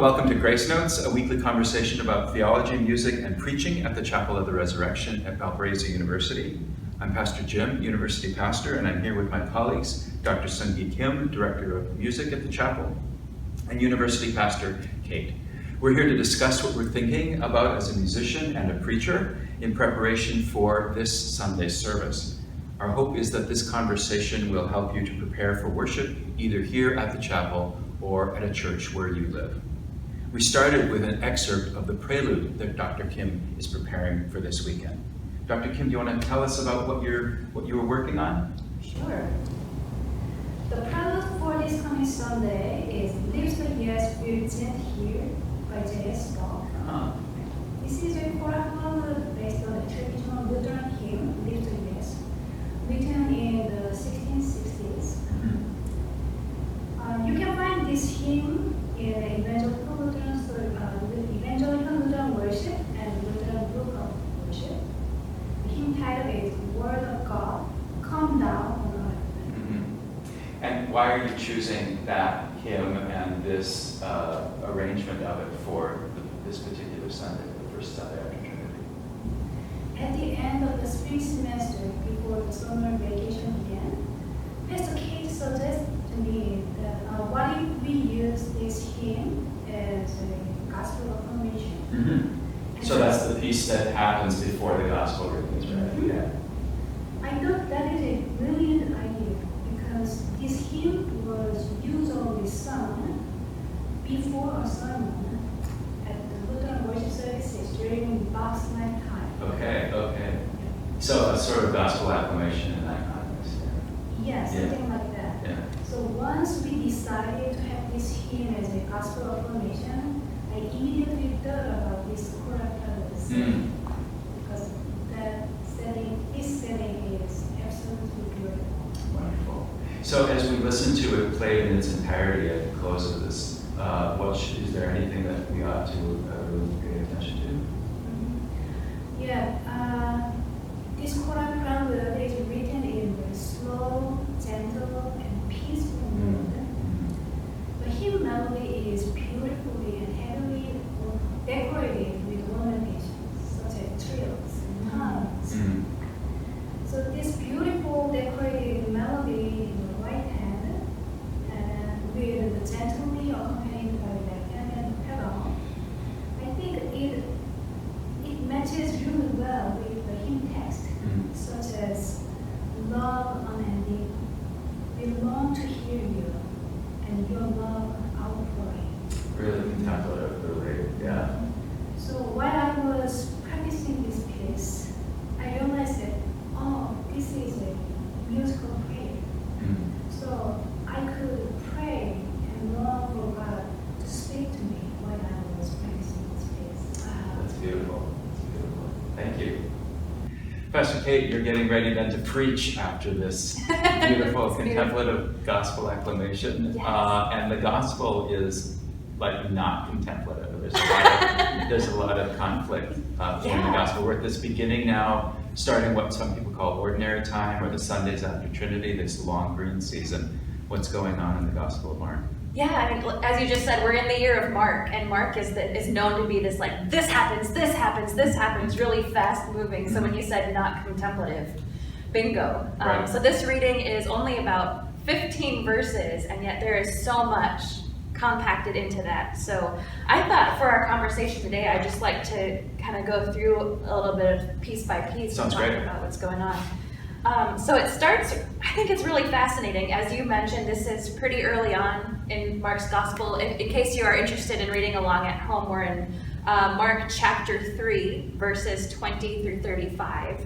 and welcome to Grace Notes, a weekly conversation about theology, music, and preaching at the Chapel of the Resurrection at Valparaiso University. I'm Pastor Jim, University Pastor, and I'm here with my colleagues, Dr. Sung-Gi Kim, Director of Music at the Chapel, and University Pastor Kate. We're here to discuss what we're thinking about as a musician and a preacher in preparation for this Sunday service. Our hope is that this conversation will help you to prepare for worship, either here at the chapel or at a church where you live. We started with an excerpt of the prelude that Dr. Kim is preparing for this weekend. Dr. Kim, do you want to tell us about what you were working on? Sure. The prelude for this coming Sunday is Lives the Years Written Here by J.S. Bach. This is a choral prelude based on a traditional Lutheran hymn, Lives the Years, written in the 1660s. You can find this hymn in Evangelical Lutheran Worship and Lutheran Book of Worship. The hymn title is Word of God, Come Down on Earth. And why are you choosing that hymn and this arrangement of it for this particular Sunday, the first Sunday after Trinity? At the end of the spring semester, before the summer vacation began, Pastor Kate suggested to me that what if we use this hymn as a gospel affirmation? Mm-hmm. So that's the piece that happens before the gospel readings, right? Mm-hmm. Yeah. I thought that is a brilliant idea because this hymn was usually sung before a sermon at the Lutheran worship services during Bach's lifetime. Okay. So a sort of gospel acclamation in that context. Yeah, something like that. Yeah. So once we decided to have this hymn as a gospel affirmation, I immediately thought about this choral prelude because this setting is absolutely beautiful. Wonderful. So as we listen to it played in its entirety at the close of this, is there anything that we ought to really pay attention to? Yeah, this choral prelude is written in a slow, gentle, and peaceful mode. The hymn melody is beautifully and heavily decorated with ornamentations, such as trills and hums. So this beautiful decorated melody in the right hand, and with the gently accompanied by the left hand and pedal, I think it matches really well with the hymn text, such as love unending, we long to hear you, and your love outpouring. Really contemplative, really, yeah. So while I was practicing this piece, I realized that, this is a musical prayer. So I could pray and long for God to speak to me while I was practicing this piece. That's beautiful. Thank you. Pastor Kate, you're getting ready then to preach after this beautiful contemplative gospel acclamation. Yes. And the gospel is like not contemplative. There's a lot of conflict in the gospel. We're at this beginning now, starting what some people call ordinary time, or the Sundays after Trinity, this long green season. What's going on in the Gospel of Mark? Yeah, I mean, as you just said, we're in the year of Mark, and Mark is known to be this like, this happens, really fast moving. So when you said not contemplative, bingo. Right. So this reading is only about 15 verses, and yet there is so much compacted into that. So I thought for our conversation today, I'd just like to kind of go through a little bit of piece by piece and talk about what's going on. So it starts, I think it's really fascinating. As you mentioned, this is pretty early on in Mark's Gospel. In case you are interested in reading along at home, we're in Mark chapter 3, verses 20 through 35.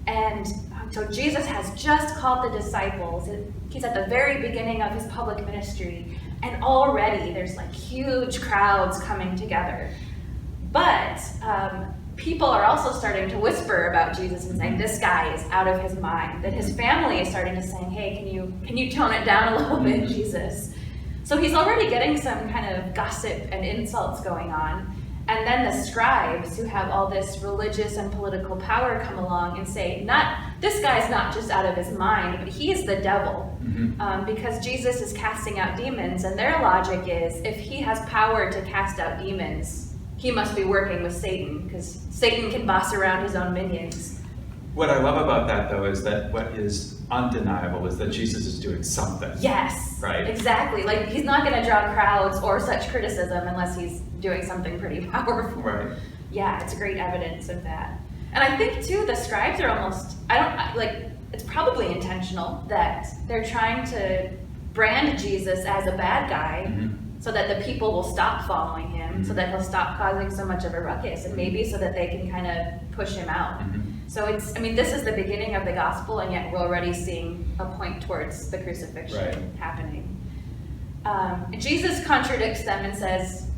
And so Jesus has just called the disciples. He's at the very beginning of his public ministry. And already there's like huge crowds coming together. But people are also starting to whisper about Jesus and saying, this guy is out of his mind. That his family is starting to say, hey, can you tone it down a little bit, Jesus? So he's already getting some kind of gossip and insults going on. And then the scribes, who have all this religious and political power, come along and say, this guy's not just out of his mind, but he is the devil. Because Jesus is casting out demons, and their logic is, if he has power to cast out demons, he must be working with Satan, because Satan can boss around his own minions. What I love about that, though, is that what is undeniable is that Jesus is doing something. Yes, right? Exactly. Like, he's not going to draw crowds or such criticism unless he's doing something pretty powerful. Right. Yeah, it's great evidence of that. And I think, too, the scribes are almost, it's probably intentional that they're trying to brand Jesus as a bad guy so that the people will stop following him, so that he'll stop causing so much of a ruckus, and maybe so that they can kind of push him out. So this is the beginning of the gospel, and yet we're already seeing a point towards the crucifixion happening. Jesus contradicts them and says,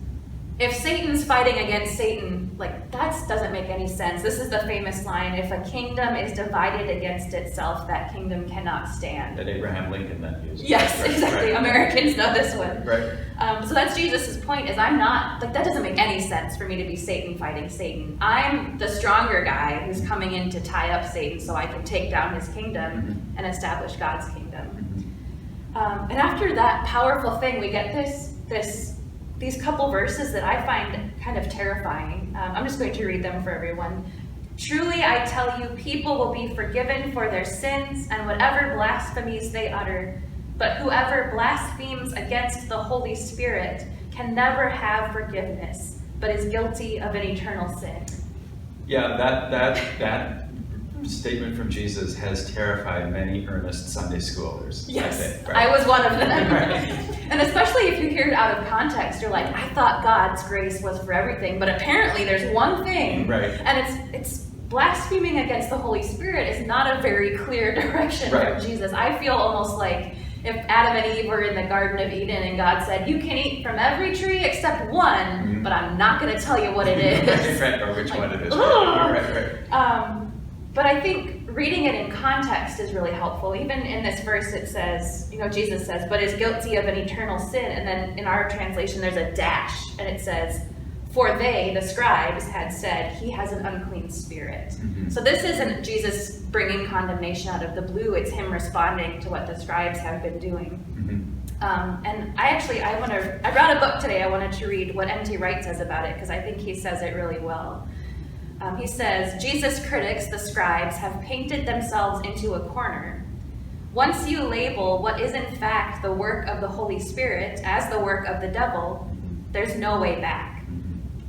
if Satan's fighting against Satan, that doesn't make any sense. This is the famous line, if a kingdom is divided against itself, that kingdom cannot stand. That Abraham Lincoln then used. Yes, exactly. Right. Americans know this one. Right. So that's Jesus' point, is I'm not, that doesn't make any sense for me to be Satan fighting Satan. I'm the stronger guy who's coming in to tie up Satan so I can take down his kingdom and establish God's kingdom. And after that powerful thing, we get these couple verses that I find kind of terrifying. I'm just going to read them for everyone. Truly I tell you, people will be forgiven for their sins and whatever blasphemies they utter, but whoever blasphemes against the Holy Spirit can never have forgiveness, but is guilty of an eternal sin. Yeah, that statement from Jesus has terrified many earnest Sunday schoolers. Yes, I think, right? I was one of them. Right. And especially if you hear it out of context, you're like, I thought God's grace was for everything, but apparently there's one thing. Right. And it's blaspheming against the Holy Spirit is not a very clear direction from Jesus. I feel almost like if Adam and Eve were in the Garden of Eden and God said, you can eat from every tree except one, but I'm not going to tell you what it is. Right, or which one it is. Right. But I think reading it in context is really helpful. Even in this verse it says, Jesus says, but is guilty of an eternal sin. And then in our translation there's a dash, and it says, for they, the scribes, had said, he has an unclean spirit. So this isn't Jesus bringing condemnation out of the blue, it's him responding to what the scribes have been doing. And I brought a book today. I wanted to read what N.T. Wright says about it, because I think he says it really well. He says, Jesus' critics, the scribes, have painted themselves into a corner. Once you label what is in fact the work of the Holy Spirit as the work of the devil, there's no way back.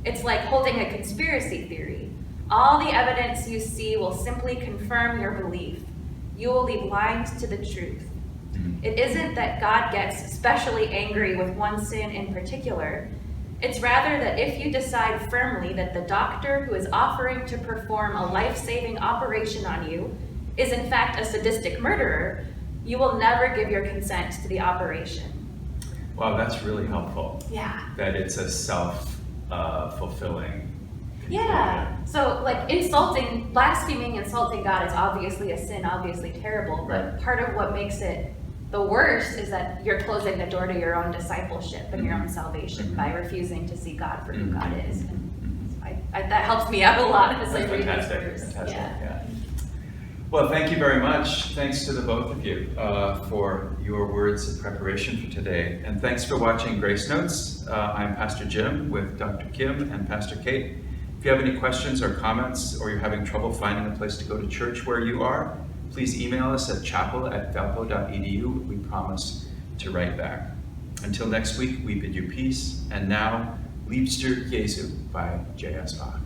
It's like holding a conspiracy theory. All the evidence you see will simply confirm your belief. You will be blind to the truth. It isn't that God gets especially angry with one sin in particular. It's rather that if you decide firmly that the doctor who is offering to perform a life-saving operation on you is in fact a sadistic murderer, you will never give your consent to the operation. Wow, that's really helpful. Yeah. That it's a self-fulfilling. Yeah. So blaspheming, insulting God is obviously a sin, obviously terrible, but part of what makes it the worst is that you're closing the door to your own discipleship and your own salvation by refusing to see God for who God is. And so that helps me out a lot as I read this verse. Fantastic. Yeah. Well, thank you very much. Thanks to the both of you for your words of preparation for today. And thanks for watching Grace Notes. I'm Pastor Jim with Dr. Kim and Pastor Kate. If you have any questions or comments, or you're having trouble finding a place to go to church where you are, please email us at chapel@valpo.edu. We promise to write back. Until next week, we bid you peace. And now, Liebster Jesu by J.S. Bach.